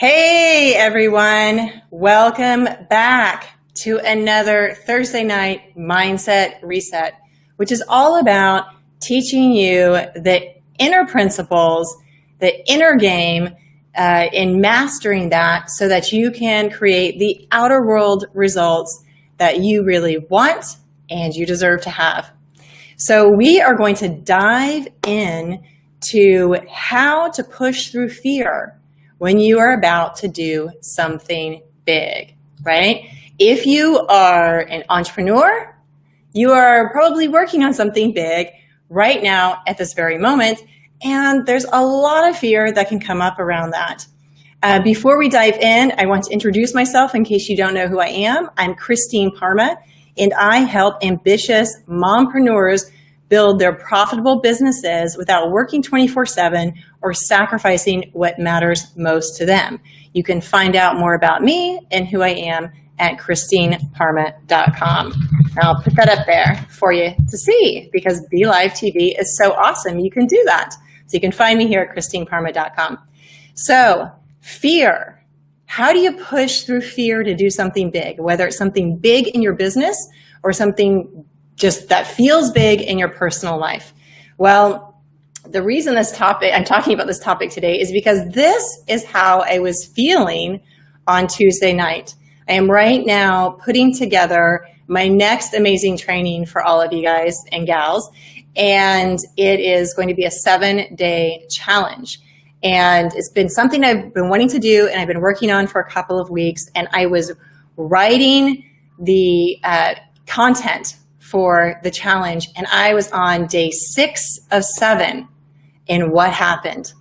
Hey everyone, welcome back to another Thursday night mindset reset, which is all about teaching you the inner principles, the inner game, in mastering that so that you can create the outer world results that you really want and you deserve to have. So we are going to dive in to how to push through fear when you are about to do something big, right? If you are an entrepreneur, you are probably working on something big right now at this very moment, and there's a lot of fear that can come up around that. Before we dive in, I want to introduce myself in case you don't know who I am. I'm Christine Parma, and I help ambitious mompreneurs build their profitable businesses without working 24/7 or sacrificing what matters most to them. You can find out more about me and who I am at christineparma.com. I'll put that up there for you to see because Be Live TV is so awesome. You can do that. So you can find me here at christineparma.com. So fear. How do you push through fear to do something big? Whether it's something big in your business or something just that feels big in your personal life. Well, the reason I'm talking about this topic today is because this is how I was feeling on Tuesday night. I am right now putting together my next amazing training for all of you guys and gals, and it is going to be a 7-day challenge. And it's been something I've been wanting to do and I've been working on for a couple of weeks, and I was writing the content for the challenge, and I was on day 6 of 7, and what happened?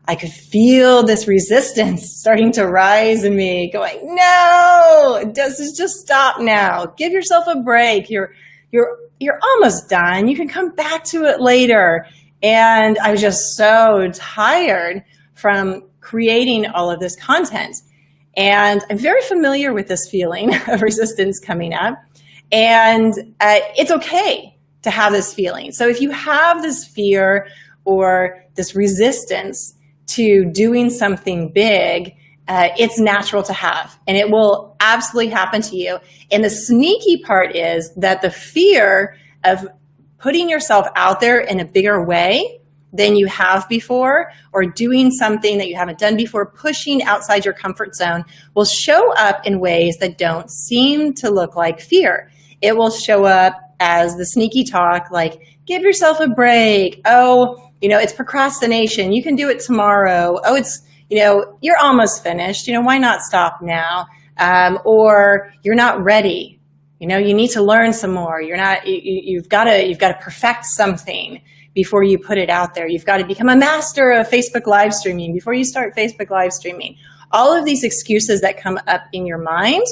I could feel this resistance starting to rise in me, going, no, just stop now. Give yourself a break. You're almost done. You can come back to it later. And I was just so tired from creating all of this content. And I'm very familiar with this feeling of resistance coming up. And it's okay to have this feeling. So if you have this fear or this resistance to doing something big, it's natural to have, and it will absolutely happen to you. And the sneaky part is that the fear of putting yourself out there in a bigger way than you have before, or doing something that you haven't done before, pushing outside your comfort zone, will show up in ways that don't seem to look like fear. It will show up as the sneaky talk, like, give yourself a break. Oh, it's procrastination. You can do it tomorrow. Oh, it's, you're almost finished. Why not stop now? Or you're not ready. You need to learn some more. You've got to perfect something before you put it out there. You've got to become a master of Facebook live streaming before you start Facebook live streaming. All of these excuses that come up in your mind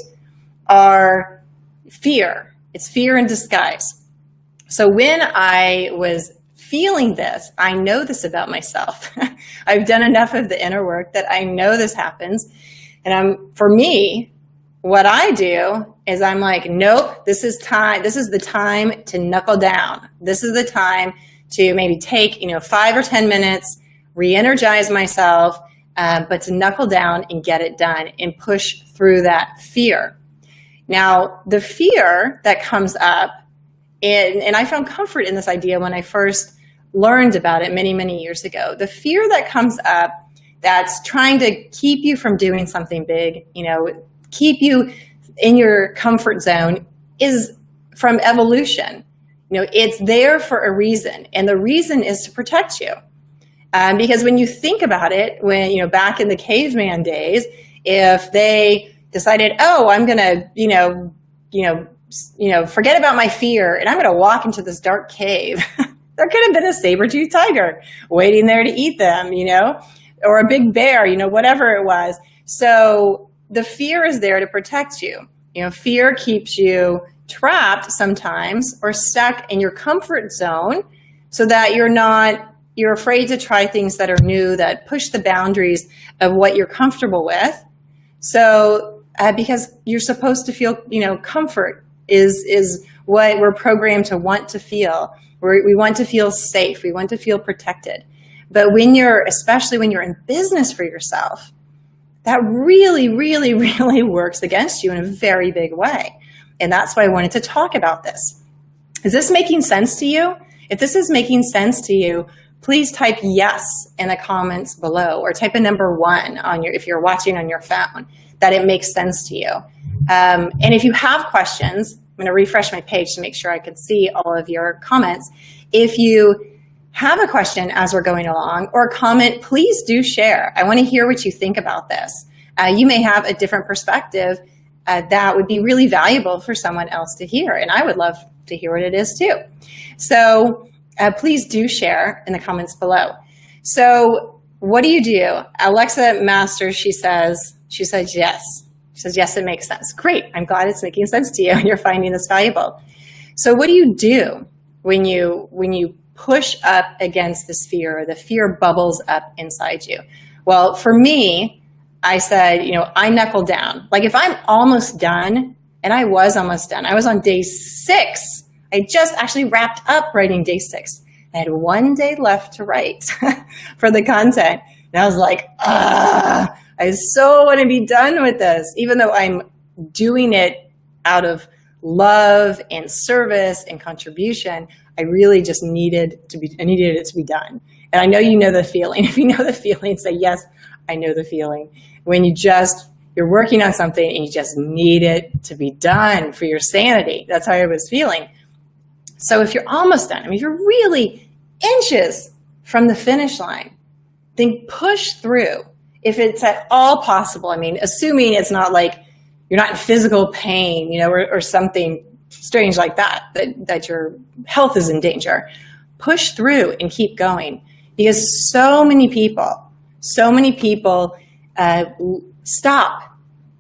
are fear. It's fear in disguise. So when I was feeling this, I know this about myself. I've done enough of the inner work that I know this happens. And for me, what I do is I'm like, nope, this is the time to knuckle down. This is the time to maybe take, 5 or 10 minutes, re-energize myself, but to knuckle down and get it done and push through that fear. Now, the fear that comes up, and I found comfort in this idea when I first learned about it many, many years ago. The fear that comes up that's trying to keep you from doing something big, keep you in your comfort zone, is from evolution. It's there for a reason, and the reason is to protect you. Because when you think about it, when, back in the caveman days, if they decided, oh, I'm going to, forget about my fear and I'm going to walk into this dark cave, there could have been a saber-toothed tiger waiting there to eat them, or a big bear, whatever it was. So the fear is there to protect you. Fear keeps you trapped sometimes or stuck in your comfort zone so that you're afraid to try things that are new, that push the boundaries of what you're comfortable with. So because you're supposed to feel, comfort is what we're programmed to want to feel. We want to feel safe. We want to feel protected. But especially when you're in business for yourself, that really, really, really works against you in a very big way. And that's why I wanted to talk about this. Is this making sense to you? If this is making sense to you, please type yes in the comments below, or type a number 1 on if you're watching on your phone, that it makes sense to you. And if you have questions, I'm going to refresh my page to make sure I could see all of your comments. If you have a question as we're going along or comment, please do share. I want to hear what you think about this. You may have a different perspective that would be really valuable for someone else to hear, and I would love to hear what it is too. So please do share in the comments below. So what do you do? Alexa Masters, she says yes. She says, yes, it makes sense. Great. I'm glad it's making sense to you and you're finding this valuable. So what do you do when you push up against this fear, or the fear bubbles up inside you? Well, for me, I said, I knuckle down. Like if I'm almost done, and I was almost done. I was on day 6. I just actually wrapped up writing day 6. I had 1 day left to write for the content. And I was like, I so want to be done with this, even though I'm doing it out of love and service and contribution. I really just needed it to be done. And I know you know the feeling. If you know the feeling, say, yes, I know the feeling. When you're working on something and you just need it to be done for your sanity. That's how I was feeling. So if you're almost done, if you're really inches from the finish line, then push through if it's at all possible. Assuming it's not like you're not in physical pain, or something strange like that your health is in danger. Push through and keep going, because so many people stop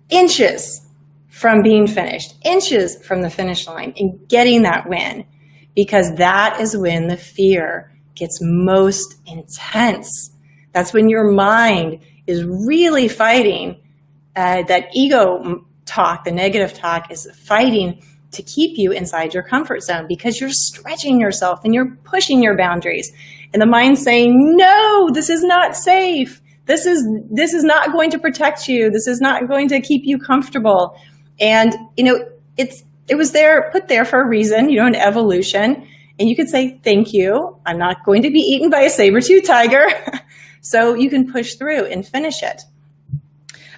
inches from being finished, inches from the finish line and getting that win, because that is when the fear gets most intense. That's when your mind is really fighting. That ego talk, the negative talk, is fighting to keep you inside your comfort zone, because you're stretching yourself and you're pushing your boundaries. And the mind's saying, no, this is not safe. This is not going to protect you. This is not going to keep you comfortable. And, it was put there for a reason, an evolution. And you could say, thank you. I'm not going to be eaten by a saber-toothed tiger. So you can push through and finish it.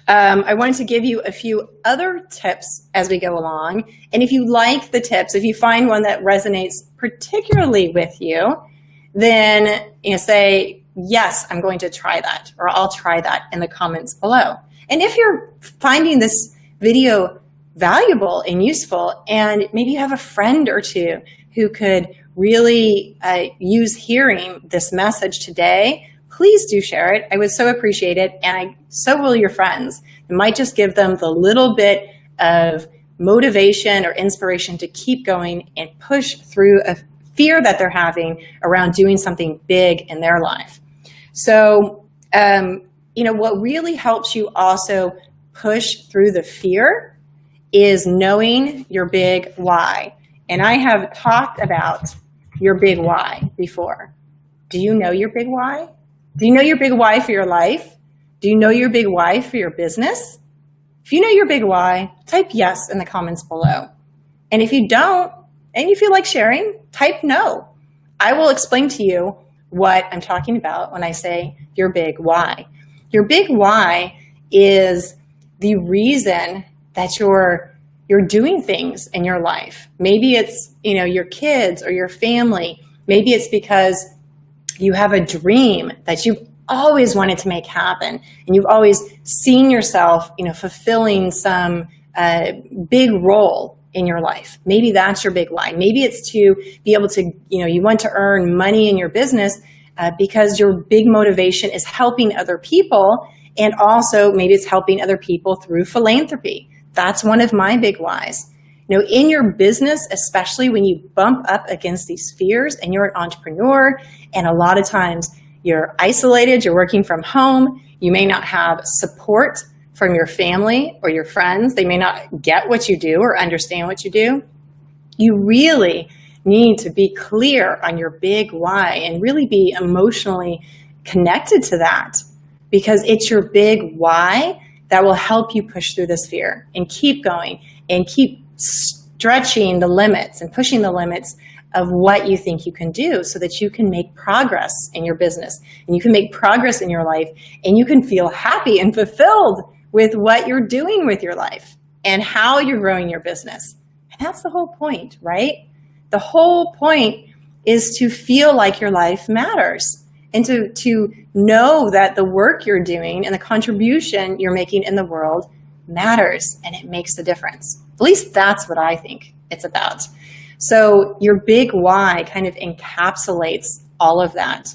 I wanted to give you a few other tips as we go along. And if you like the tips, if you find one that resonates particularly with you, then say, yes, I'm going to try that, or I'll try that in the comments below. And if you're finding this video valuable and useful, and maybe you have a friend or two who could really use hearing this message today, please do share it. I would so appreciate it, and so will your friends. It might just give them the little bit of motivation or inspiration to keep going and push through a fear that they're having around doing something big in their life. So, what really helps you also push through the fear is knowing your big why. And I have talked about your big why before. Do you know your big why? Do you know your big why for your life? Do you know your big why for your business? If you know your big why, type yes in the comments below. And if you don't, and you feel like sharing, type no. I will explain to you what I'm talking about when I say your big why. Your big why is the reason that you're doing things in your life. Maybe it's, your kids or your family. Maybe it's because you have a dream that you've always wanted to make happen, and you've always seen yourself, fulfilling some big role in your life. Maybe that's your big why. Maybe it's to be able to, you want to earn money in your business because your big motivation is helping other people, and also maybe it's helping other people through philanthropy. That's one of my big whys. In your business, especially when you bump up against these fears and you're an entrepreneur, and a lot of times you're isolated, you're working from home, you may not have support from your family or your friends. They may not get what you do or understand what you do. You really need to be clear on your big why and really be emotionally connected to that, because it's your big why that will help you push through this fear and keep going and keep stretching the limits and pushing the limits of what you think you can do so that you can make progress in your business and you can make progress in your life and you can feel happy and fulfilled with what you're doing with your life and how you're growing your business. And that's the whole point, right? The whole point is to feel like your life matters and to know that the work you're doing and the contribution you're making in the world matters and it makes a difference. At least that's what I think it's about. So your big why kind of encapsulates all of that.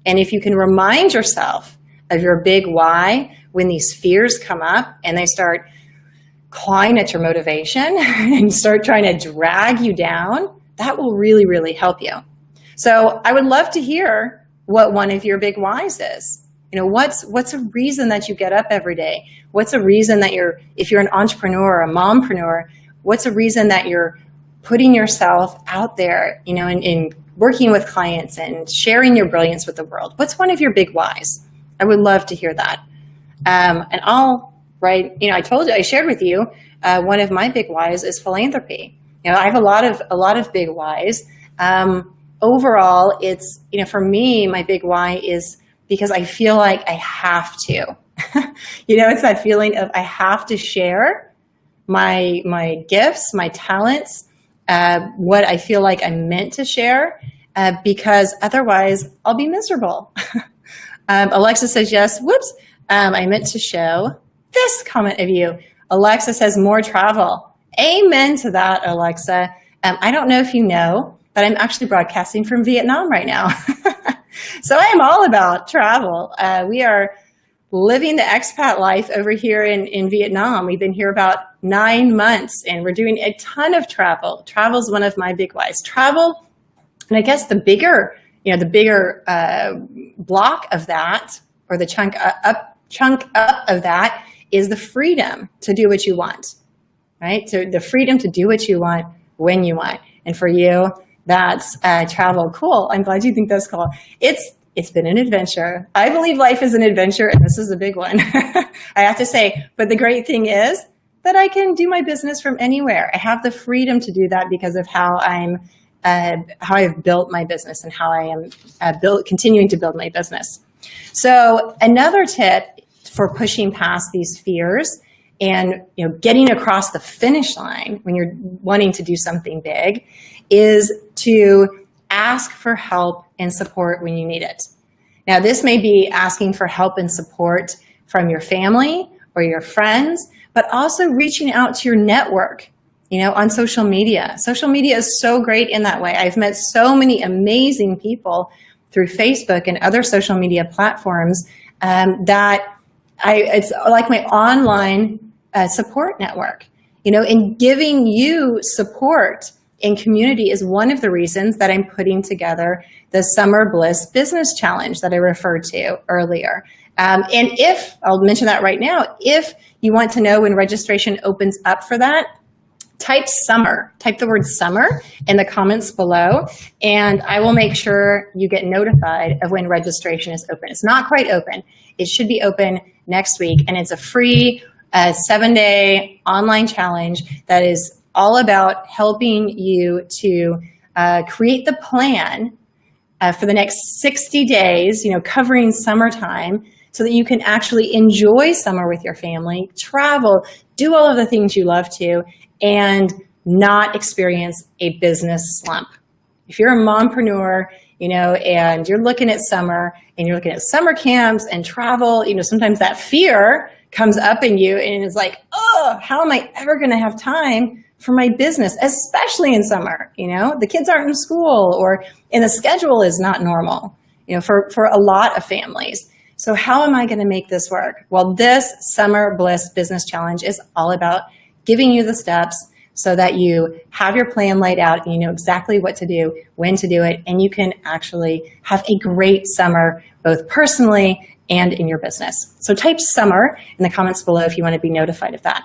And if you can remind yourself of your big why when these fears come up and they start clawing at your motivation and start trying to drag you down, that will really, really help you. So I would love to hear what one of your big whys is. You know, what's a reason that you get up every day? What's a reason that if you're an entrepreneur or a mompreneur, what's a reason that you're putting yourself out there, you know, in working with clients and sharing your brilliance with the world? What's one of your big whys? I would love to hear that. And I shared with you, one of my big whys is philanthropy. You know, I have a lot of big whys. Overall, it's, you know, for me, my big why is because I feel like I have to. You know, it's that feeling of I have to share my gifts, my talents, what I feel like I'm meant to share, because otherwise I'll be miserable. Alexa says yes. Whoops. I meant to show this comment of you. Alexa says more travel. Amen to that, Alexa. I don't know if you know, but I'm actually broadcasting from Vietnam right now. So I am all about travel. We are living the expat life over here in Vietnam. We've been here about 9 months and we're doing a ton of travel. Travel is one of my big whys. Travel, and I guess the bigger block of that, or the chunk up of that, is the freedom to do what you want, right? So the freedom to do what you want when you want. And for you, that's travel. Cool. I'm glad you think that's cool. It's been an adventure. I believe life is an adventure, and this is a big one. I have to say, but the great thing is that I can do my business from anywhere. I have the freedom to do that because of how I've built my business and how I am continuing to build my business. So another tip for pushing past these fears and, you know, getting across the finish line when you're wanting to do something big is to ask for help and support when you need it. Now, this may be asking for help and support from your family or your friends, but also reaching out to your network, you know, on social media. Social media is so great in that way. I've met so many amazing people through Facebook and other social media platforms it's like my online support network, you know, and giving you support in community is one of the reasons that I'm putting together the Summer Bliss Business Challenge that I referred to earlier. And I'll mention that right now, if you want to know when registration opens up for that, type the word summer in the comments below, and I will make sure you get notified of when registration is open. It's not quite open. It should be open next week, and it's a free 7-day online challenge that is all about helping you to create the plan for the next 60 days, you know, covering summertime, so that you can actually enjoy summer with your family, travel, do all of the things you love to, and not experience a business slump. If you're a mompreneur, you know, and you're looking at summer and you're looking at summer camps and travel, you know, sometimes that fear comes up in you and it's like, oh, how am I ever going to have time for my business, especially in summer? You know, the kids aren't in school, and the schedule is not normal, you know, for a lot of families. So how am I going to make this work? Well, this Summer Bliss Business Challenge is all about giving you the steps so that you have your plan laid out and you know exactly what to do, when to do it, and you can actually have a great summer, both personally and in your business. So type summer in the comments below if you want to be notified of that.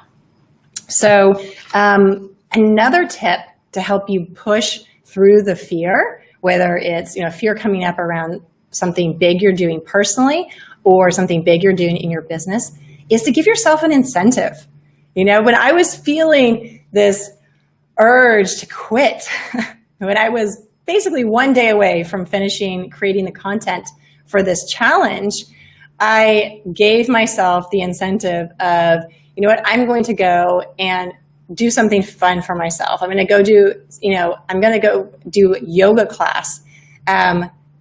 So another tip to help you push through the fear, whether it's, you know, fear coming up around something big you're doing personally or something big you're doing in your business, is to give yourself an incentive. When I was feeling this urge to quit, when I was basically one day away from finishing creating the content for this challenge, I gave myself the incentive of, I'm going to go and do something fun for myself. I'm going to go do yoga class.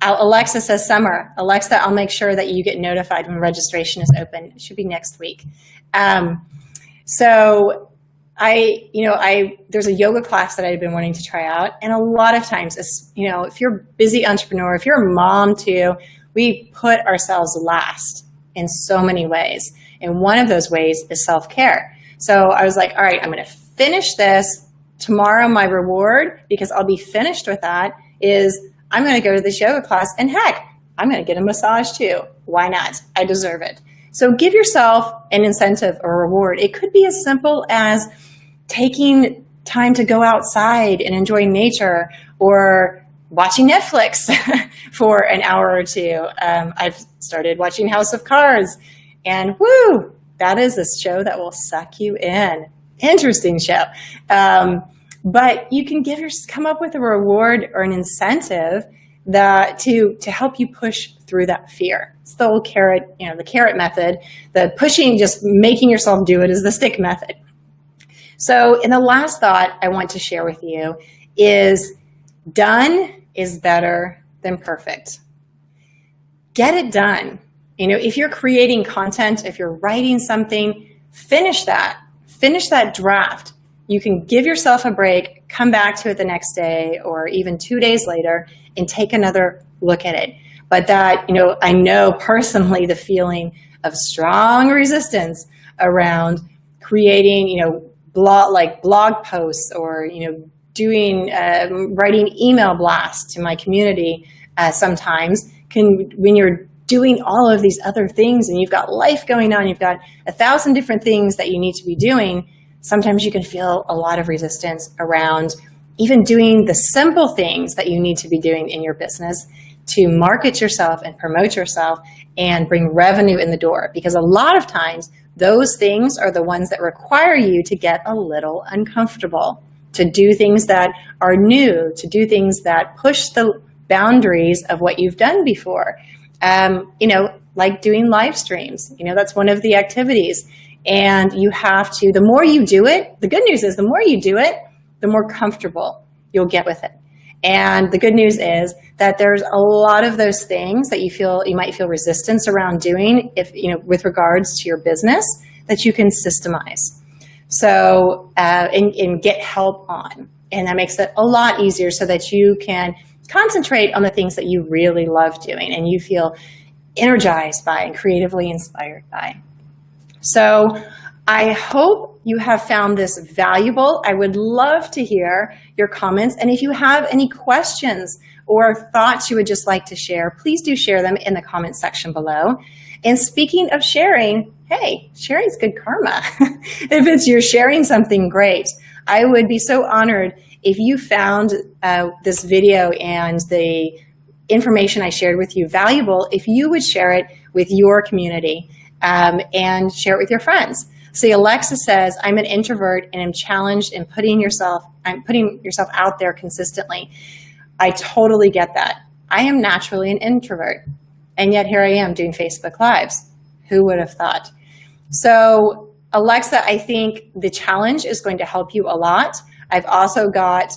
Alexa says, Summer, Alexa, I'll make sure that you get notified when registration is open. It should be next week. So there's a yoga class that I've been wanting to try out. And a lot of times, if you're a busy entrepreneur, if you're a mom too, we put ourselves last in so many ways. And one of those ways is self-care. So I was like, all right, I'm going to finish this. Tomorrow, my reward, because I'll be finished with that, is I'm going to go to this yoga class. And heck, I'm going to get a massage too. Why not? I deserve it. So give yourself an incentive or reward. It could be as simple as taking time to go outside and enjoy nature, or watching Netflix for an hour or two. I've started watching House of Cards, and woo, that is a show that will suck you in. Interesting show. But you can come up with a reward or an incentive to help you push through that fear. It's the old carrot, the carrot method. The pushing, just making yourself do it, is the stick method. So, and the last thought I want to share with you is, done is better than perfect. Get it done. If you're creating content, if you're writing something, finish that draft. You can give yourself a break, come back to it the next day or even 2 days later and take another look at it. But that, I know personally the feeling of strong resistance around creating, blog posts, or, writing email blasts to my community sometimes when you're doing all of these other things and you've got life going on, you've got 1,000 different things that you need to be doing. Sometimes you can feel a lot of resistance around even doing the simple things that you need to be doing in your business to market yourself and promote yourself and bring revenue in the door. Because a lot of times those things are the ones that require you to get a little uncomfortable, to do things that are new, to do things that push the boundaries of what you've done before. Like doing live streams, that's one of the activities. And you have to, the more you do it, the good news is the more you do it, the more comfortable you'll get with it. And the good news is that there's a lot of those things that you might feel resistance around doing with regards to your business that you can systemize. So, and get help on. And that makes it a lot easier so that you can concentrate on the things that you really love doing and you feel energized by and creatively inspired by. So I hope you have found this valuable. I would love to hear your comments. And if you have any questions or thoughts you would just like to share, please do share them in the comment section below. And speaking of sharing, hey, sharing's good karma. If you're sharing something great, I would be so honored if you found this video and the information I shared with you valuable, if you would share it with your community and share it with your friends. See, Alexa says, I'm an introvert and am challenged in putting yourself out there consistently. I totally get that. I am naturally an introvert, and yet here I am doing Facebook Lives. Who would have thought? So Alexa, I think the challenge is going to help you a lot. I've also got,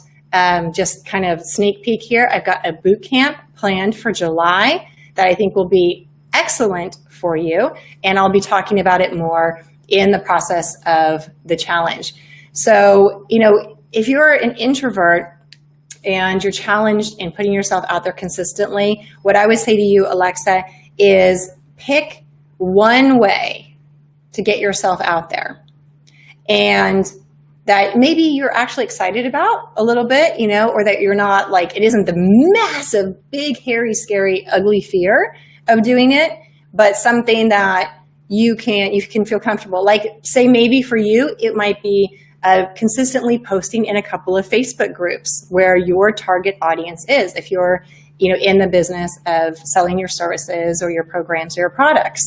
just kind of sneak peek here, I've got a boot camp planned for July that I think will be excellent for you. And I'll be talking about it more in the process of the challenge. So, if you're an introvert and you're challenged in putting yourself out there consistently, what I would say to you, Alexa, is pick one way to get yourself out there. And that maybe you're actually excited about a little bit, or that you're not it isn't the massive, big, hairy, scary, ugly fear of doing it, but something that you can feel comfortable. Like, say maybe for you, it might be consistently posting in a couple of Facebook groups where your target audience is, if you're in the business of selling your services or your programs or your products.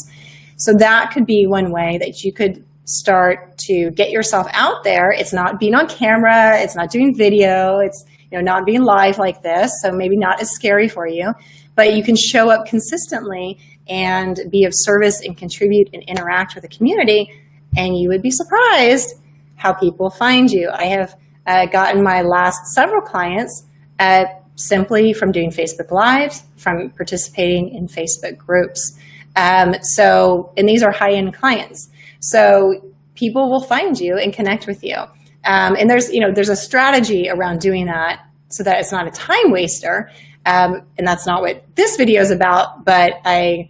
So that could be one way that you could start to get yourself out there. It's not being on camera, it's not doing video, it's not being live like this, so maybe not as scary for you, but you can show up consistently and be of service and contribute and interact with the community, and you would be surprised how people find you. I have gotten my last several clients simply from doing Facebook Lives, from participating in Facebook groups. And these are high-end clients. So people will find you and connect with you. And there's a strategy around doing that so that it's not a time waster. And that's not what this video is about, but I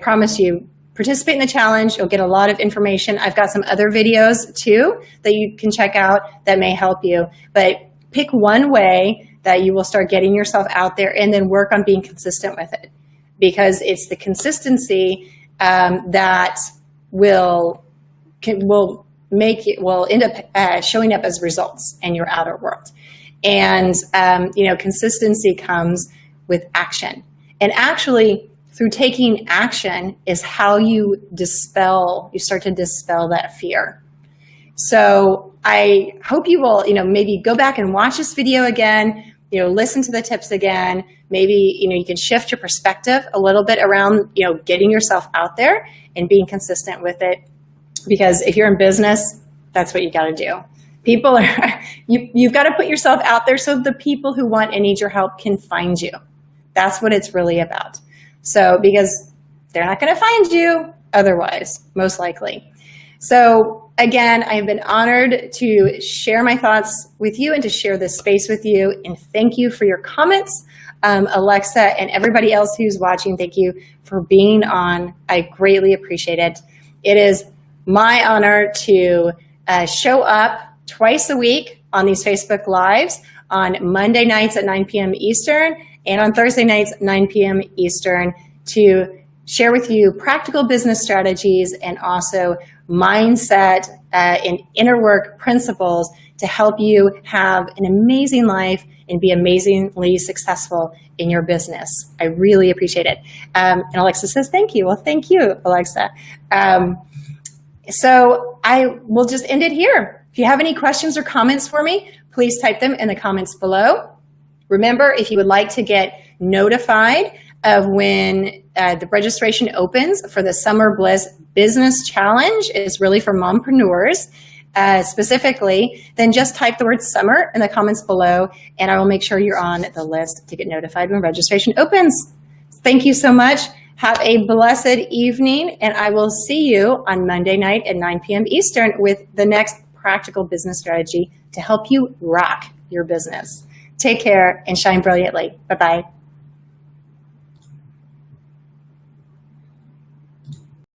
promise you, participate in the challenge. You'll get a lot of information. I've got some other videos too that you can check out that may help you. But pick one way that you will start getting yourself out there, and then work on being consistent with it, because it's the consistency that will end up showing up as results in your outer world. And consistency comes with action, and actually through taking action is how you start to dispel that fear. So I hope you will, maybe go back and watch this video again, listen to the tips again. Maybe, you can shift your perspective a little bit around, getting yourself out there and being consistent with it. Because if you're in business, that's what you got to do. People are, you've got to put yourself out there so the people who want and need your help can find you. That's what it's really about. So, because they're not going to find you otherwise, most likely. So again, I've been honored to share my thoughts with you and to share this space with you. And thank you for your comments. Alexa and everybody else who's watching, thank you for being on. I greatly appreciate it. It is my honor to show up twice a week on these Facebook Lives on Monday nights at 9 p.m. Eastern and on Thursday nights at 9 p.m. Eastern to share with you practical business strategies and also mindset and inner work principles to help you have an amazing life and be amazingly successful in your business. I really appreciate it. And Alexa says, thank you. Well, thank you, Alexa. So I will just end it here. If you have any questions or comments for me, please type them in the comments below. Remember, if you would like to get notified of when the registration opens for the Summer Bliss Business Challenge, is really for mompreneurs specifically, then just type the word summer in the comments below, and I will make sure you're on the list to get notified when registration opens. Thank you so much. Have a blessed evening, and I will see you on Monday night at 9 p.m. Eastern with the next practical business strategy to help you rock your business. Take care and shine brilliantly. Bye-bye.